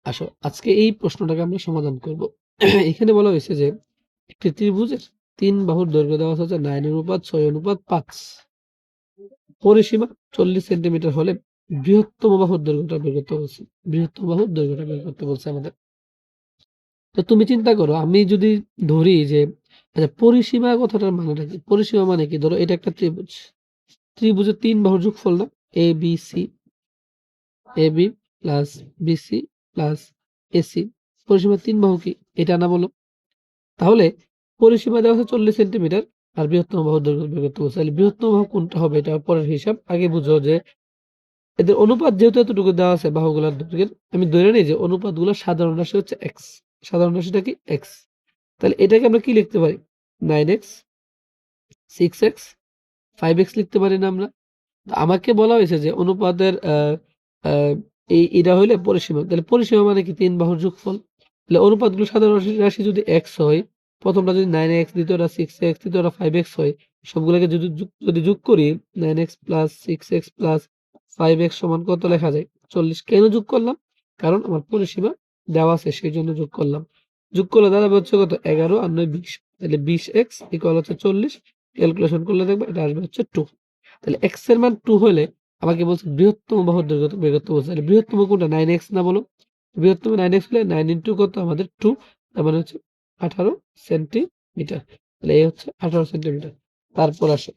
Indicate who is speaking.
Speaker 1: আসো আজকে এই প্রশ্নটাকে আমরা সমাধান করব। এখানে বলা হয়েছে যে একটি ত্রিভুজের ৩ বাহুর দৈর্ঘ্য দেওয়া হচ্ছে 9:6:5। পরিসীমা 40 সেন্টিমিটার হলে বৃহত্তম বাহুর দৈর্ঘ্যটা বের করতে বলছে। বৃহত্তম বাহুর দৈর্ঘ্যটা বের করতে বলছে আমাদের। তো তুমি চিন্তা করো, আমি যদি ধরি যে আচ্ছা পরিসীমা কথাটার মানেটা কি? পরিসীমা মানে কি? ধরো এটা একটা ত্রিভুজ। ত্রিভুজের ৩ বাহুর যোগফল না? ABC AB plus BC plus AC। পরিসীমার ৩ বাহু কি? এটা না বলো? তাহলে পরিসীমা দেওয়া আছে 40 সেন্টিমিটার আর বৃহত্তম বাহুর দৈর্ঘ্য বের করতে বলছে। তাহলে বৃহত্তম বাহু কোনটা হবে এটা পরের হিসাব। আগে বুঝো যে এদের অনুপাত যেহেতু এতটুকু দেওয়া আছে বাহুগুলোর দৈর্ঘ্যের, আমি ধরে নিই যে অনুপাতগুলোর সাধারণ রাশি হচ্ছে x। সাধারণ রাশিটা কি? x। তাহলে এটাকে আমরা কি লিখতে পারি? 9x 6x 5x লিখতে পারি না আমরা? আমাকে বলা হয়েছে যে অনুপাতের এটা হইলে পরিসীমা। তাহলে পরিসীমা মানে কি? ৩ বাহুর যোগফল। তাহলে অনুপাতগুলো সাধারণ রাশি যদি x হয়, প্রথমটা যদি 9x, দ্বিতীয়টা 6x, তৃতীয়টা 5x হয়, সবগুলোকে যদি যোগ করি 9x plus 6x plus 5x সমান কত লেখা যায়? 40। কেন যোগ করলাম? কারণ আমার পরিসীমা দেওয়া আছে সেই জন্য যোগ করলাম। যোগ করলে দাঁড়াবে হচ্ছে কত? 11 আর 9 20। তাহলে 20x ইকুয়াল হচ্ছে 40। ক্যালকুলেশন করলে দেখবে এটা আসবে হচ্ছে 2। তাহলে x এর মান 2 হলে আমাকে বলছে বৃহত্তম বাহুর দৈর্ঘ্য বের করতে বলছে। তাহলে বৃহত্তম কোনটা? 9x না বলো? বৃহত্তম 9x হলে 9 ইন্টু কত আমাদের 2, তার মানে হচ্ছে 18 সেন্টিমিটার। তাহলে এই হচ্ছে 18 সেন্টিমিটার। তারপর আসে